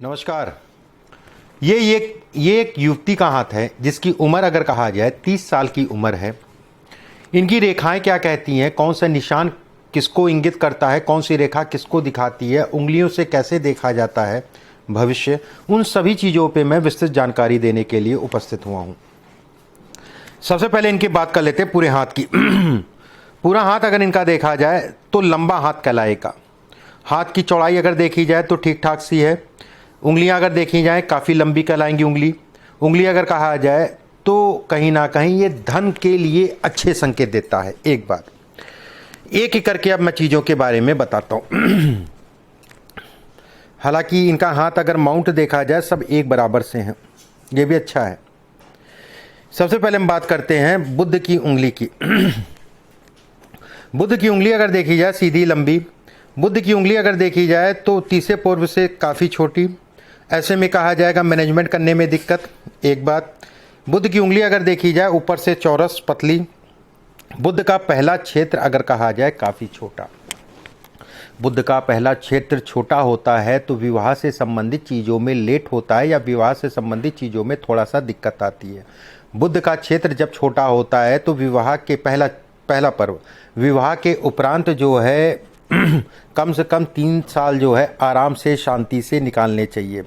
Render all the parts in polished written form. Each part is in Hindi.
नमस्कार। ये एक युवती का हाथ है जिसकी उम्र अगर कहा जाए 30 साल की उम्र है। इनकी रेखाएं क्या कहती हैं, कौन सा निशान किसको इंगित करता है, कौन सी रेखा किसको दिखाती है, उंगलियों से कैसे देखा जाता है भविष्य, उन सभी चीज़ों पे मैं विस्तृत जानकारी देने के लिए उपस्थित हुआ हूँ। सबसे पहले इनकी बात कर लेते हैं पूरे हाथ की। पूरा हाथ अगर इनका देखा जाए तो लंबा हाथ कहलाएगा। हाथ की चौड़ाई अगर देखी जाए तो ठीक ठाक सी है। उंगलियां अगर देखी जाए काफ़ी लंबी कहलाएंगी। उंगली अगर कहा जाए तो कहीं ना कहीं ये धन के लिए अच्छे संकेत देता है। एक बात एक एक करके अब मैं चीज़ों के बारे में बताता हूँ। हालांकि इनका हाथ अगर माउंट देखा जाए सब एक बराबर से हैं, ये भी अच्छा है। सबसे पहले हम बात करते हैं बुध की उंगली की। बुध की उंगली अगर देखी जाए सीधी लंबी। बुध की उंगली अगर देखी जाए तो तीसरे पूर्व से काफ़ी छोटी। ऐसे में कहा जाएगा मैनेजमेंट करने में दिक्कत। एक बात, बुध की उंगली अगर देखी जाए ऊपर से चौरस पतली। बुध का पहला क्षेत्र अगर कहा जाए काफ़ी छोटा। बुध का पहला क्षेत्र छोटा होता है तो विवाह से संबंधित चीज़ों में लेट होता है या विवाह से संबंधित चीज़ों में थोड़ा सा दिक्कत आती है। बुध का क्षेत्र जब छोटा होता है तो विवाह के पहला पर्व, विवाह के उपरांत जो है कम से कम 3 साल जो है आराम से शांति से निकालने चाहिए।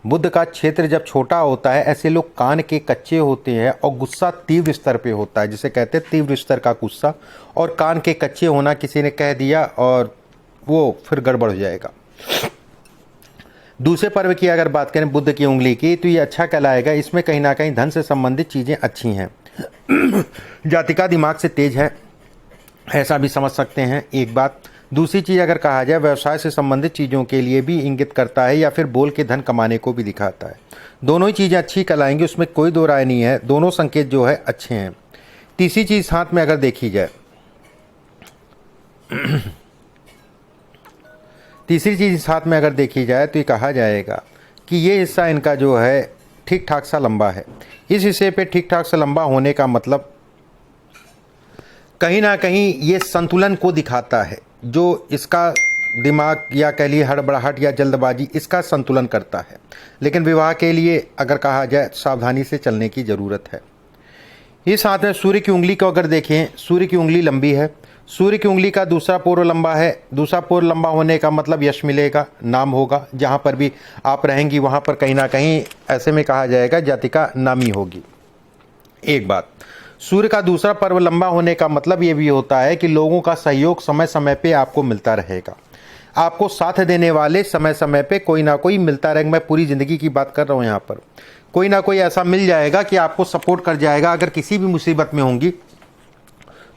बुध का क्षेत्र जब छोटा होता है ऐसे लोग कान के कच्चे होते हैं और गुस्सा तीव्र स्तर पे होता है, जिसे कहते हैं तीव्र स्तर का गुस्सा। और कान के कच्चे होना किसी ने कह दिया और वो फिर गड़बड़ हो जाएगा। दूसरे पर्व की अगर बात करें बुध की उंगली की तो ये अच्छा कहलाएगा। इसमें कहीं ना कहीं धन से संबंधित चीज़ें अच्छी हैं। जातिका दिमाग से तेज है, ऐसा भी समझ सकते हैं। एक बात। दूसरी चीज़ अगर कहा जाए व्यवसाय से संबंधित चीज़ों के लिए भी इंगित करता है या फिर बोल के धन कमाने को भी दिखाता है। दोनों ही चीज़ें अच्छी कहलाएंगी, उसमें कोई दो राय नहीं है। दोनों संकेत जो है अच्छे हैं। तीसरी चीज़ हाथ में अगर देखी जाए तो ये कहा जाएगा कि ये हिस्सा इनका जो है ठीक ठाक सा लंबा है। इस हिस्से पे ठीक ठाक सा लंबा होने का मतलब कहीं ना कहीं ये संतुलन को दिखाता है। जो इसका दिमाग या कह लिए हड़बड़ाहट या जल्दबाजी इसका संतुलन करता है। लेकिन विवाह के लिए अगर कहा जाए सावधानी से चलने की ज़रूरत है। इस हाथ में सूर्य की उंगली को अगर देखें, सूर्य की उंगली लंबी है। सूर्य की उंगली का दूसरा पूर्व लंबा है। दूसरा पूर्व लंबा होने का मतलब यश मिलेगा, नाम होगा। जहाँ पर भी आप रहेंगी वहाँ पर कहीं ना कहीं ऐसे में कहा जाएगा जातिका नामी होगी। एक बात, सूर्य का दूसरा पर्व लंबा होने का मतलब ये भी होता है कि लोगों का सहयोग समय समय पे आपको मिलता रहेगा। आपको साथ देने वाले समय समय पे कोई ना कोई मिलता रहेगा। मैं पूरी ज़िंदगी की बात कर रहा हूँ। यहाँ पर कोई ना कोई ऐसा मिल जाएगा कि आपको सपोर्ट कर जाएगा। अगर किसी भी मुसीबत में होंगी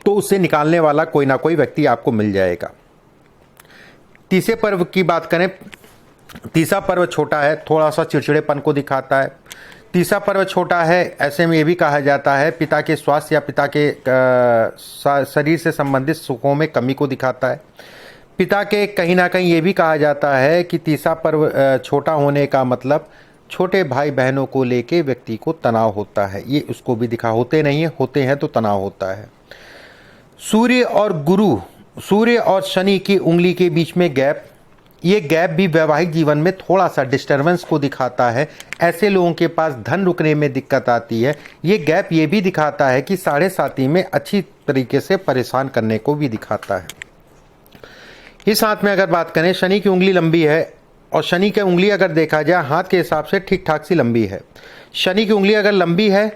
तो उससे निकालने वाला कोई ना कोई व्यक्ति आपको मिल जाएगा। तीसरे पर्व की बात करें, तीसरा पर्व छोटा है, थोड़ा सा चिड़चिड़ेपन को दिखाता है। तीसरा पर्व छोटा है, ऐसे में ये भी कहा जाता है पिता के स्वास्थ्य या पिता के शरीर से संबंधित सुखों में कमी को दिखाता है। पिता के कहीं ना कहीं ये भी कहा जाता है कि तीसरा पर्व छोटा होने का मतलब छोटे भाई बहनों को लेके व्यक्ति को तनाव होता है। ये उसको भी दिखा, होते नहीं है, होते हैं तो तनाव होता है। सूर्य और शनि की उंगली के बीच में गैप, ये गैप भी वैवाहिक जीवन में थोड़ा सा डिस्टर्बेंस को दिखाता है। ऐसे लोगों के पास धन रुकने में दिक्कत आती है। ये गैप ये भी दिखाता है कि साढ़े साथी में अच्छी तरीके से परेशान करने को भी दिखाता है। इस हाथ में अगर बात करें, शनि की उंगली लंबी है और शनि की उंगली अगर देखा जाए हाथ के हिसाब से ठीक ठाक सी लंबी है। शनि की उंगली अगर लंबी है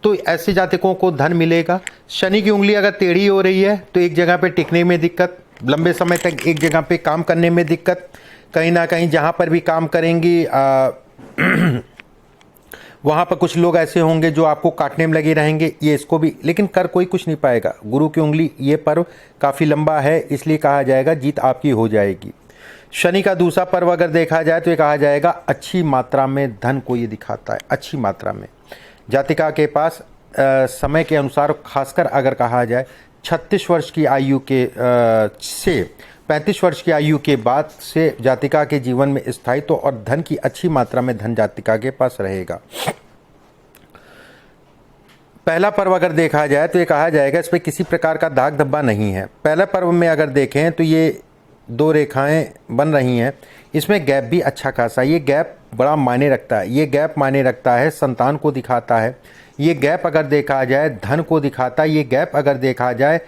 तो ऐसे जातकों को धन मिलेगा। शनि की उंगली अगर टेढ़ी हो रही है तो एक जगह पे टिकने में दिक्कत, लंबे समय तक एक जगह पे काम करने में दिक्कत। कहीं ना कहीं जहाँ पर भी काम करेंगी वहाँ पर कुछ लोग ऐसे होंगे जो आपको काटने में लगे रहेंगे। ये इसको भी, लेकिन कर कोई कुछ नहीं पाएगा। गुरु की उंगली ये पर्व काफ़ी लंबा है, इसलिए कहा जाएगा जीत आपकी हो जाएगी। शनि का दूसरा पर्व अगर देखा जाए तो ये कहा जाएगा अच्छी मात्रा में धन को ये दिखाता है। अच्छी मात्रा में जातिका के पास समय के अनुसार, खासकर अगर कहा जाए 36 वर्ष की आयु के से 35 वर्ष की आयु के बाद से जातिका के जीवन में स्थायित्व और धन की अच्छी मात्रा में धन जातिका के पास रहेगा। पहला पर्व अगर देखा जाए तो ये कहा जाएगा इस पर किसी प्रकार का दाग धब्बा नहीं है। पहले पर्व में अगर देखें तो ये 2 रेखाएं बन रही हैं, इसमें गैप भी अच्छा खासा। ये गैप बड़ा मायने रखता है। ये गैप मायने रखता है, संतान को दिखाता है। ये गैप अगर देखा जाए धन को दिखाता है। ये गैप अगर देखा जाए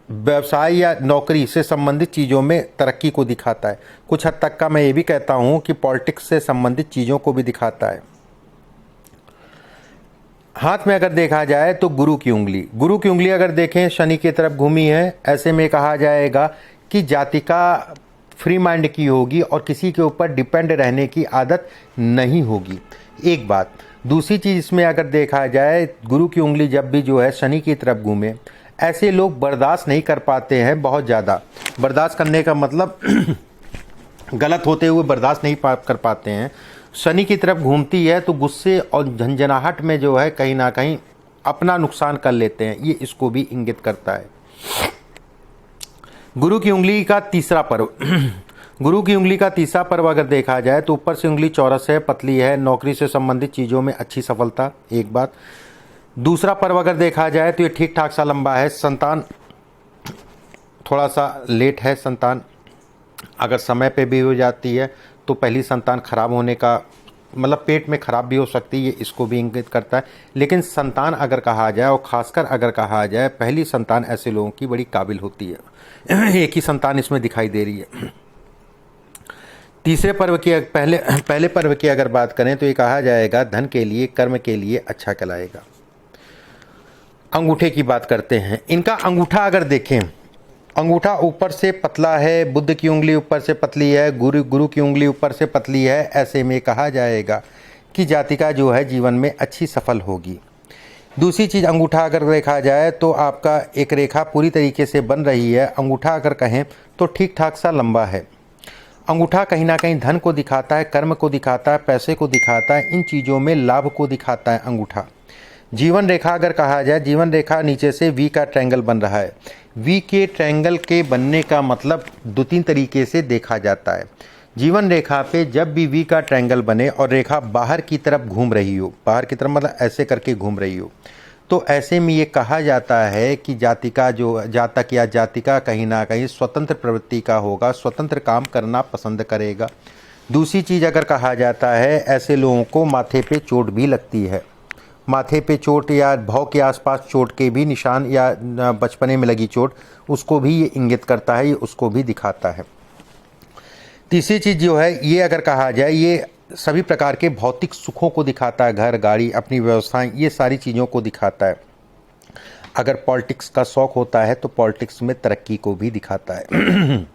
व्यवसाय या नौकरी से संबंधित चीज़ों में तरक्की को दिखाता है। कुछ हद तक का मैं ये भी कहता हूँ कि पॉलिटिक्स से संबंधित चीज़ों को भी दिखाता है। हाथ में अगर देखा जाए तो गुरु की उंगली अगर देखें शनि की तरफ घूमी है, ऐसे में कहा जाएगा कि जातिका फ्री माइंड की होगी और किसी के ऊपर डिपेंड रहने की आदत नहीं होगी। एक बात। दूसरी चीज़ इसमें अगर देखा जाए, गुरु की उंगली जब भी जो है शनि की तरफ घूमे, ऐसे लोग बर्दाश्त नहीं कर पाते हैं बहुत ज़्यादा। बर्दाश्त करने का मतलब गलत होते हुए बर्दाश्त नहीं कर पाते हैं। शनि की तरफ घूमती है तो गुस्से और झंझनाहट में जो है कहीं ना कहीं अपना नुकसान कर लेते हैं। ये इसको भी इंगित करता है। गुरु की उंगली का तीसरा पर्व गुरु की उंगली का तीसरा पर्व अगर देखा जाए तो ऊपर से उंगली चौरस है, पतली है, नौकरी से संबंधित चीज़ों में अच्छी सफलता। एक बात। दूसरा पर्व अगर देखा जाए तो ये ठीक ठाक सा लंबा है। संतान थोड़ा सा लेट है। संतान अगर समय पे भी हो जाती है तो पहली संतान खराब होने का मतलब पेट में खराब भी हो सकती है, ये इसको भी इंगित करता है। लेकिन संतान अगर कहा जाए और ख़ासकर अगर कहा जाए पहली संतान ऐसे लोगों की बड़ी काबिल होती है। एक ही संतान इसमें दिखाई दे रही है। तीसरे पर्व की पहले पर्व की अगर बात करें तो ये कहा जाएगा धन के लिए, कर्म के लिए अच्छा कहलाएगा। अंगूठे की बात करते हैं। इनका अंगूठा अगर देखें, अंगूठा ऊपर से पतला है, बुद्ध की उंगली ऊपर से पतली है, गुरु की उंगली ऊपर से पतली है। ऐसे में कहा जाएगा कि जातिका जो है जीवन में अच्छी सफल होगी। दूसरी चीज़, अंगूठा अगर देखा जाए तो आपका एक रेखा पूरी तरीके से बन रही है। अंगूठा अगर कहें तो ठीक ठाक सा लंबा है। अंगूठा कहीं ना कहीं धन को दिखाता है, कर्म को दिखाता है, पैसे को दिखाता है, इन चीज़ों में लाभ को दिखाता है अंगूठा। जीवन रेखा अगर कहा जाए, जीवन रेखा नीचे से वी का ट्रायंगल बन रहा है। वी के ट्रायंगल के बनने का मतलब दो तीन तरीके से देखा जाता है। जीवन रेखा पे जब भी वी का ट्रायंगल बने और रेखा बाहर की तरफ घूम रही हो, बाहर की तरफ मतलब ऐसे करके घूम रही हो, तो ऐसे में ये कहा जाता है कि जातिका जो जातक या जातिका कहीं ना कहीं स्वतंत्र प्रवृत्ति का होगा, स्वतंत्र काम करना पसंद करेगा। दूसरी चीज़ अगर कहा जाता है, ऐसे लोगों को माथे पे चोट भी लगती है। माथे पे चोट या भौं के आसपास चोट के भी निशान या बचपने में लगी चोट, उसको भी ये इंगित करता है, ये उसको भी दिखाता है। तीसरी चीज़ जो है, ये अगर कहा जाए, ये सभी प्रकार के भौतिक सुखों को दिखाता है। घर, गाड़ी, अपनी व्यवस्थाएं, ये सारी चीज़ों को दिखाता है। अगर पॉलिटिक्स का शौक होता है तो पॉलिटिक्स में तरक्की को भी दिखाता है।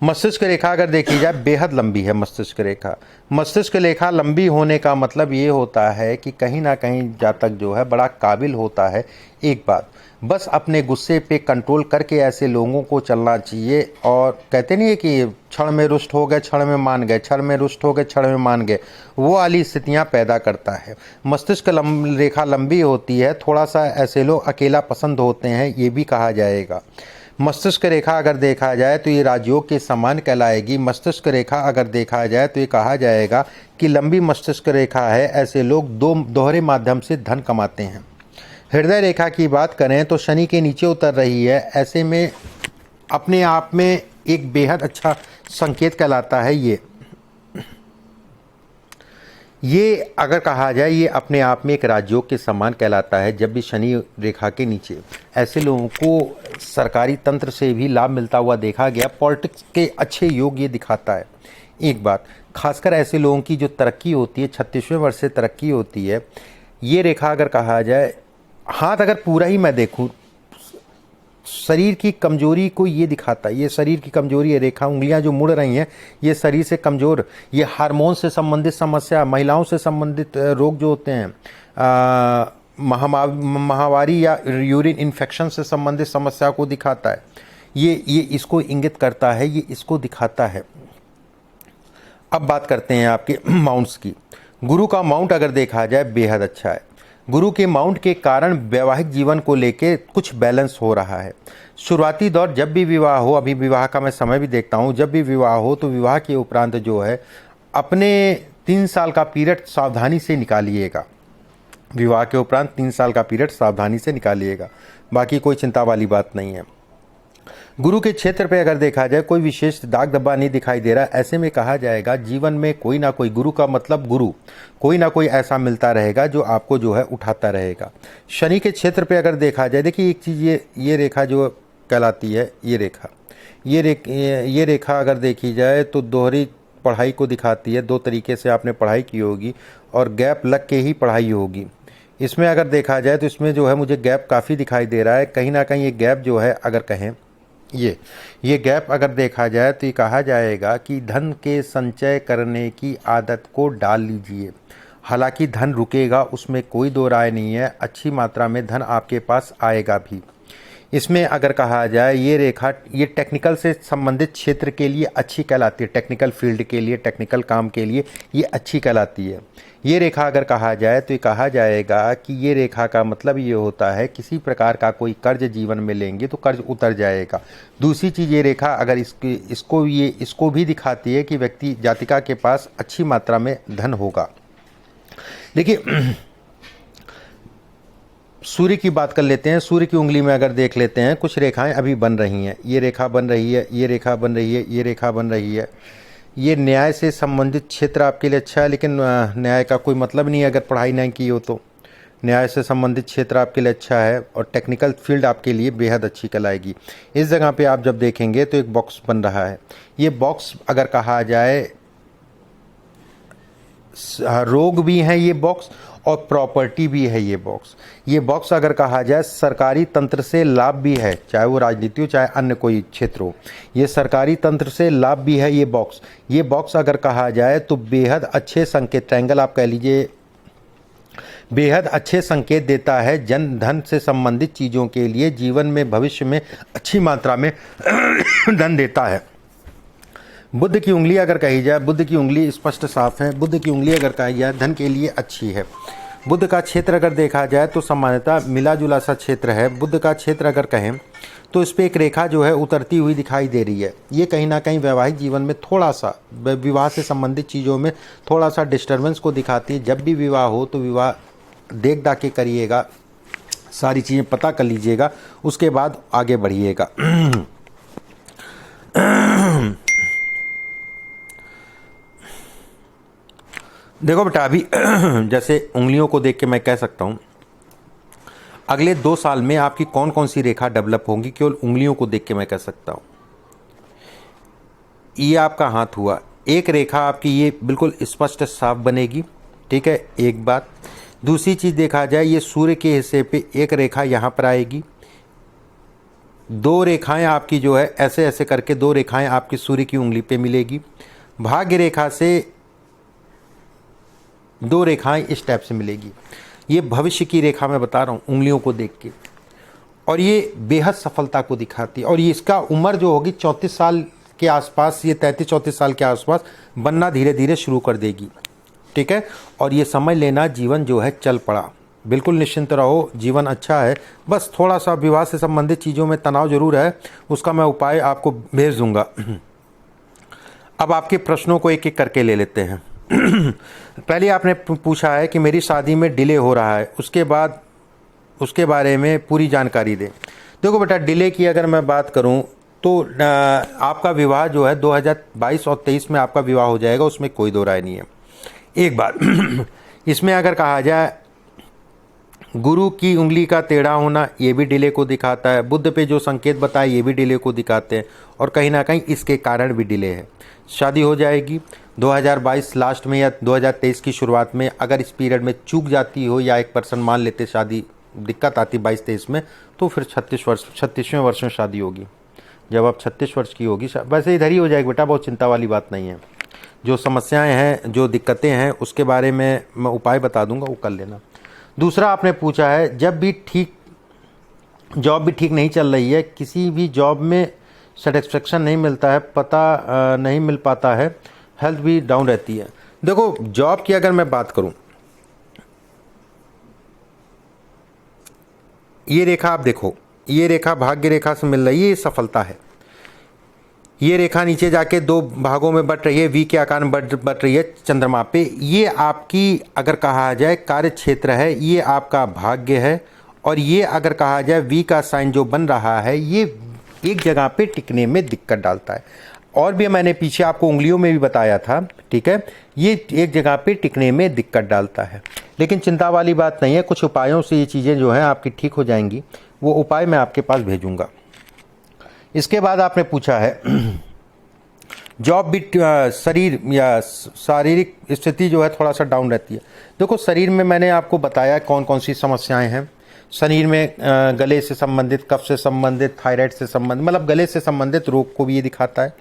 मस्तिष्क रेखा अगर देखी जाए, बेहद लंबी है मस्तिष्क रेखा। मस्तिष्क रेखा लंबी होने का मतलब ये होता है कि कहीं ना कहीं जातक जो है बड़ा काबिल होता है। एक बात, बस अपने गुस्से पे कंट्रोल करके ऐसे लोगों को चलना चाहिए। और कहते नहीं है कि क्षण में रुष्ट हो गए, क्षण में मान गए, क्षण में रुष्ट हो गए, क्षण में मान गए, वो वाली स्थितियाँ पैदा करता है। मस्तिष्क रेखा लंबी होती है। थोड़ा सा ऐसे लोग अकेला पसंद होते हैं, ये भी कहा जाएगा। मस्तिष्क रेखा अगर देखा जाए तो ये राजयोग के समान कहलाएगी। मस्तिष्क रेखा अगर देखा जाए तो ये कहा जाएगा कि लंबी मस्तिष्क रेखा है, ऐसे लोग दोहरे माध्यम से धन कमाते हैं। हृदय रेखा की बात करें तो शनि के नीचे उतर रही है, ऐसे में अपने आप में एक बेहद अच्छा संकेत कहलाता है। ये अगर कहा जाए, ये अपने आप में एक राजयोग के समान कहलाता है। जब भी शनि रेखा के नीचे, ऐसे लोगों को सरकारी तंत्र से भी लाभ मिलता हुआ देखा गया। पॉलिटिक्स के अच्छे योग ये दिखाता है। एक बात, खासकर ऐसे लोगों की जो तरक्की होती है, 36वें वर्ष से तरक्की होती है, ये रेखा अगर कहा जाए, हाथ अगर पूरा ही मैं देखूं, शरीर की कमजोरी को ये दिखाता है। ये शरीर की कमजोरी है। रेखा, उंगलियां जो मुड़ रही हैं, ये शरीर से कमज़ोर, ये हार्मोन से संबंधित समस्या, महिलाओं से संबंधित रोग जो होते हैं, महामारी या यूरिन इन्फेक्शन से संबंधित समस्या को दिखाता है। ये इसको इंगित करता है, ये इसको दिखाता है। अब बात करते हैं आपके माउंट्स की। गुरु का माउंट अगर देखा जाए, बेहद अच्छा है। गुरु के माउंट के कारण वैवाहिक जीवन को लेके कुछ बैलेंस हो रहा है। शुरुआती दौर जब भी विवाह हो, अभी विवाह का मैं समय भी देखता हूँ, जब भी विवाह हो तो विवाह के उपरांत जो है अपने 3 साल का पीरियड सावधानी से निकालिएगा। विवाह के उपरांत 3 साल का पीरियड सावधानी से निकालिएगा, बाकी कोई चिंता वाली बात नहीं है। गुरु के क्षेत्र पे अगर देखा जाए कोई विशेष दाग धब्बा नहीं दिखाई दे रहा, ऐसे में कहा जाएगा जीवन में कोई ना कोई, गुरु का मतलब गुरु, कोई ना कोई ऐसा मिलता रहेगा जो आपको जो है उठाता रहेगा। शनि के क्षेत्र पे अगर देखा जाए, देखिए एक चीज़, ये रेखा जो कहलाती है, ये रेखा अगर देखी जाए तो दोहरी पढ़ाई को दिखाती है। दो तरीके से आपने पढ़ाई की होगी और गैप लग के ही पढ़ाई होगी। इसमें अगर देखा जाए तो इसमें जो है मुझे गैप काफ़ी दिखाई दे रहा है। कहीं ना कहीं ये गैप जो है, अगर कहें ये गैप अगर देखा जाए तो ये कहा जाएगा कि धन के संचय करने की आदत को डाल लीजिए। हालांकि धन रुकेगा, उसमें कोई दो राय नहीं है, अच्छी मात्रा में धन आपके पास आएगा भी। इसमें अगर कहा जाए ये रेखा, ये टेक्निकल से संबंधित क्षेत्र के लिए अच्छी कहलाती है, टेक्निकल फील्ड के लिए, टेक्निकल काम के लिए ये अच्छी कहलाती है। ये रेखा अगर कहा जाए तो ये कहा जाएगा कि ये रेखा का मतलब ये होता है किसी प्रकार का कोई कर्ज जीवन में लेंगे तो कर्ज उतर जाएगा। दूसरी चीज़, ये रेखा अगर इसको भी दिखाती है कि व्यक्ति जातिका के पास अच्छी मात्रा में धन होगा। देखिए सूर्य की बात कर लेते हैं। सूर्य की उंगली में अगर देख लेते हैं, कुछ रेखाएं अभी बन रही हैं। ये रेखा बन रही है, ये रेखा बन रही है, ये रेखा बन रही है। ये न्याय से संबंधित क्षेत्र आपके लिए अच्छा है, लेकिन न्याय का कोई मतलब नहीं है अगर पढ़ाई नहीं की हो तो। न्याय से संबंधित क्षेत्र आपके लिए अच्छा है और टेक्निकल फील्ड आपके लिए बेहद अच्छी कहलाएगी। इस जगह पे आप जब देखेंगे तो एक बॉक्स बन रहा है। ये बॉक्स अगर कहा जाए, रोग भी है ये बॉक्स और प्रॉपर्टी भी है ये बॉक्स। ये बॉक्स अगर कहा जाए सरकारी तंत्र से लाभ भी है, चाहे वो राजनीति हो चाहे अन्य कोई क्षेत्र हो, ये सरकारी तंत्र से लाभ भी है ये बॉक्स। ये बॉक्स अगर कहा जाए तो बेहद अच्छे संकेत, ट्रायंगल आप कह लीजिए, बेहद अच्छे संकेत देता है जन धन से संबंधित चीज़ों के लिए। जीवन में भविष्य में अच्छी मात्रा में धन देता है। बुद्ध की उंगली अगर कही जाए, बुद्ध की उंगली स्पष्ट साफ है। बुद्ध की उंगली अगर कही जाए धन के लिए अच्छी है। बुद्ध का क्षेत्र अगर देखा जाए तो सामान्यतः मिला जुला सा क्षेत्र है। बुद्ध का क्षेत्र अगर कहें तो इस पर एक रेखा जो है उतरती हुई दिखाई दे रही है। ये कहीं ना कहीं वैवाहिक जीवन में थोड़ा सा, विवाह से संबंधित चीज़ों में थोड़ा सा डिस्टर्बेंस को दिखाती है। जब भी विवाह हो तो विवाह देख दाख के करिएगा, सारी चीज़ें पता कर लीजिएगा, उसके बाद आगे बढ़िएगा। देखो बेटा, अभी जैसे उंगलियों को देख के मैं कह सकता हूँ अगले 2 साल में आपकी कौन कौन सी रेखा डेवलप होंगी, केवल उंगलियों को देख के मैं कह सकता हूँ। ये आपका हाथ हुआ, एक रेखा आपकी ये बिल्कुल स्पष्ट साफ बनेगी, ठीक है, एक बात। दूसरी चीज़ देखा जाए, ये सूर्य के हिस्से पे एक रेखा यहाँ पर आएगी। 2 रेखाएं आपकी जो है ऐसे ऐसे करके 2 रेखाएं आपकी सूर्य की उंगली पे मिलेगी। भाग्य रेखा से 2 रेखाएं इस टाइप से मिलेगी। ये भविष्य की रेखा मैं बता रहा हूँ उंगलियों को देख के, और ये बेहद सफलता को दिखाती है। और ये इसका उम्र जो होगी 34 साल के आसपास, ये 33-34 साल के आसपास बनना धीरे धीरे शुरू कर देगी, ठीक है। और ये समझ लेना जीवन जो है चल पड़ा, बिल्कुल निश्चिंत रहो, जीवन अच्छा है। बस थोड़ा सा विवाह से संबंधित चीज़ों में तनाव जरूर है, उसका मैं उपाय आपको भेज दूंगा। अब आपके प्रश्नों को एक एक करके ले लेते हैं। पहले आपने पूछा है कि मेरी शादी में डिले हो रहा है, उसके बाद उसके बारे में पूरी जानकारी दें। देखो बेटा, डिले की अगर मैं बात करूं तो आपका विवाह जो है 2022 और 23 में आपका विवाह हो जाएगा, उसमें कोई दो राय नहीं है। एक बात इसमें अगर कहा जाए गुरु की उंगली का टेढ़ा होना, ये भी डिले को दिखाता है। बुद्ध पे जो संकेत बताए ये भी डिले को दिखाते हैं, और कहीं ना कहीं इसके कारण भी डिले है। शादी हो जाएगी 2022 लास्ट में या 2023 की शुरुआत में। अगर इस पीरियड में चूक जाती हो या 1% मान लेते शादी दिक्कत आती 22-23 में, तो फिर 36वें वर्ष में शादी होगी। जब आप 36 वर्ष की होगी, वैसे इधर ही हो जाएगी बेटा, बहुत चिंता वाली बात नहीं है। जो समस्याएं हैं, जो दिक्कतें हैं, उसके बारे में मैं उपाय बता दूंगा, वो कर लेना। दूसरा आपने पूछा है जॉब भी ठीक नहीं चल रही है, किसी भी जॉब में सेटिस्फेक्शन नहीं मिलता है, पता नहीं मिल पाता है, हेल्थ भी डाउन रहती है। देखो जॉब की अगर मैं बात करूं, ये रेखा आप देखो, ये रेखा भाग्य रेखा से मिल रही है, ये सफलता है। ये रेखा नीचे जाके 2 भागों में बट रही है, वी के आकार में बट रही है चंद्रमा पे। ये आपकी अगर कहा जाए कार्य क्षेत्र है, ये आपका भाग्य है। और ये अगर कहा जाए वी का साइन जो बन रहा है, ये एक जगह पे टिकने में दिक्कत डालता है। और भी मैंने पीछे आपको उंगलियों में भी बताया था, ठीक है, ये एक जगह पे टिकने में दिक्कत डालता है। लेकिन चिंता वाली बात नहीं है, कुछ उपायों से ये चीज़ें जो हैं आपकी ठीक हो जाएंगी। वो उपाय मैं आपके पास भेजूंगा। इसके बाद आपने पूछा है जॉब भी शरीर या शारीरिक स्थिति जो है थोड़ा सा डाउन रहती है। देखो, शरीर में मैंने आपको बताया कौन कौन सी समस्याएं हैं। शरीर में गले से संबंधित, कफ से संबंधित, थायराइड से संबंधित, मतलब गले से संबंधित रोग को भी ये दिखाता है।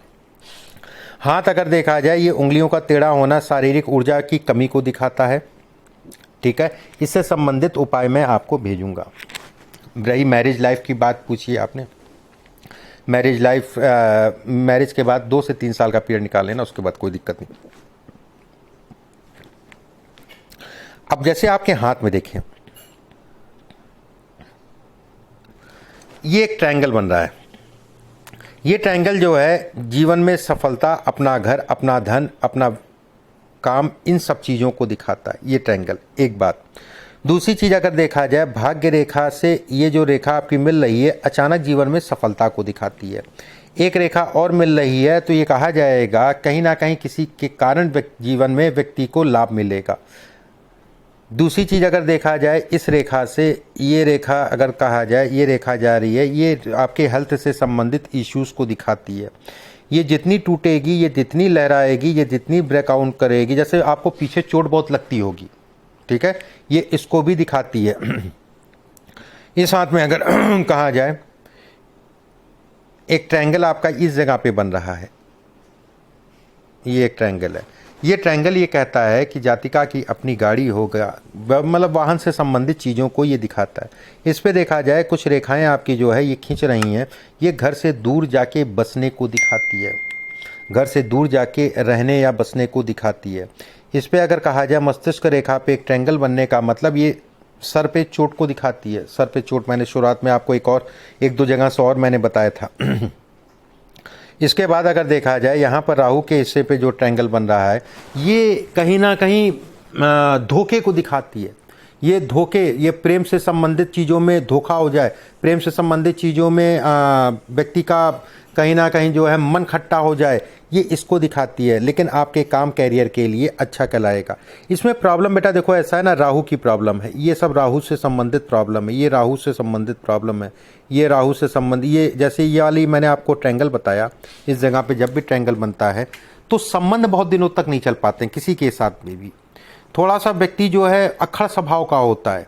हाथ अगर देखा जाए, ये उंगलियों का टेढ़ा होना शारीरिक ऊर्जा की कमी को दिखाता है, ठीक है। इससे संबंधित उपाय मैं आपको भेजूंगा। रही मैरिज लाइफ की बात पूछिए आपने, मैरिज लाइफ, मैरिज के बाद 2 से 3 साल का पीरियड निकाल लेना, उसके बाद कोई दिक्कत नहीं। अब जैसे आपके हाथ में देखें, ये एक ट्रायंगल बन रहा है। ये ट्रायंगल जो है जीवन में सफलता, अपना घर, अपना धन, अपना काम, इन सब चीज़ों को दिखाता है ये ट्रायंगल, एक बात। दूसरी चीज़ अगर देखा जाए, भाग्य रेखा से ये जो रेखा आपकी मिल रही है अचानक जीवन में सफलता को दिखाती है। एक रेखा और मिल रही है तो ये कहा जाएगा कहीं ना कहीं किसी के कारण जीवन में व्यक्ति को लाभ मिलेगा। दूसरी चीज़ अगर देखा जाए, इस रेखा से ये रेखा अगर कहा जाए, ये रेखा जा रही है, ये आपके हेल्थ से संबंधित इश्यूज़ को दिखाती है। ये जितनी टूटेगी, ये जितनी लहराएगी, ये जितनी ब्रेकआउट करेगी, जैसे आपको पीछे चोट बहुत लगती होगी, ठीक है, ये इसको भी दिखाती है। इस हाथ में अगर कहा जाए, एक ट्रायंगल आपका इस जगह पे बन रहा है, ये एक ट्रायंगल है। ये ट्रायंगल ये कहता है कि जातिका की अपनी गाड़ी होगा, मतलब वाहन से संबंधित चीज़ों को ये दिखाता है। इस पे देखा जाए, कुछ रेखाएं आपकी जो है ये खींच रही हैं, ये घर से दूर जाके बसने को दिखाती है, घर से दूर जाके रहने या बसने को दिखाती है। इस पे अगर कहा जाए, मस्तिष्क रेखा पे एक ट्रायंगल बनने का मतलब ये सर पे चोट को दिखाती है। सर पे चोट मैंने शुरुआत में आपको एक दो जगह से और मैंने बताया था। इसके बाद अगर देखा जाए, यहाँ पर राहु के हिस्से पे जो ट्रायंगल बन रहा है, ये कहीं ना कहीं धोखे को दिखाती है। ये धोखे, ये प्रेम से संबंधित चीज़ों में धोखा हो जाए, प्रेम से संबंधित चीज़ों में व्यक्ति का कहीं ना कहीं जो है मन खट्टा हो जाए, ये इसको दिखाती है। लेकिन आपके काम कैरियर के लिए अच्छा कहलाएगा। इसमें प्रॉब्लम बेटा देखो ऐसा है ना, राहु की प्रॉब्लम है, ये सब राहु से संबंधित प्रॉब्लम है, ये राहु से संबंधित प्रॉब्लम है, ये राहु से संबंधित, ये जैसे ये वाली मैंने आपको ट्रायंगल बताया, इस जगह पे जब भी ट्रायंगल बनता है तो संबंध बहुत दिनों तक नहीं चल पाते हैं किसी के साथ में भी। थोड़ा सा व्यक्ति जो है अक्खड़ स्वभाव का होता है,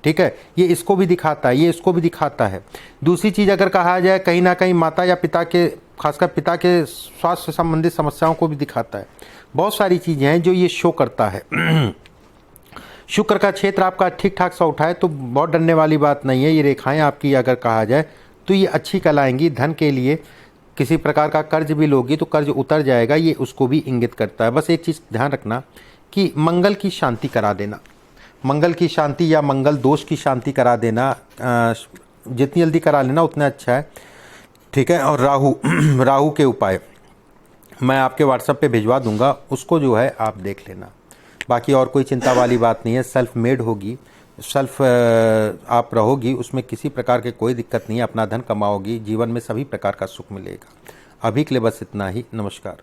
ठीक है, ये इसको भी दिखाता है, ये इसको भी दिखाता है। दूसरी चीज़ अगर कहा जाए, कहीं ना कहीं माता या पिता के, खासकर पिता के स्वास्थ्य से संबंधित समस्याओं को भी दिखाता है। बहुत सारी चीज़ें हैं जो ये शो करता है। शुक्र का क्षेत्र आपका ठीक ठाक सा उठा है तो बहुत डरने वाली बात नहीं है। ये रेखाएं आपकी अगर कहा जाए तो ये अच्छी कहलाएंगी। धन के लिए किसी प्रकार का कर्ज भी लोगी तो कर्ज उतर जाएगा, ये उसको भी इंगित करता है। बस एक चीज़ ध्यान रखना कि मंगल की शांति करा देना, मंगल की शांति या मंगल दोष की शांति करा देना, जितनी जल्दी करा लेना उतना अच्छा है, ठीक है। और राहु के उपाय मैं आपके व्हाट्सएप पे भिजवा दूंगा, उसको जो है आप देख लेना। बाकी और कोई चिंता वाली बात नहीं है, सेल्फ मेड होगी, सेल्फ आप रहोगी, उसमें किसी प्रकार के कोई दिक्कत नहीं है, अपना धन कमाओगी, जीवन में सभी प्रकार का सुख मिलेगा। अभी के लिए बस इतना ही, नमस्कार।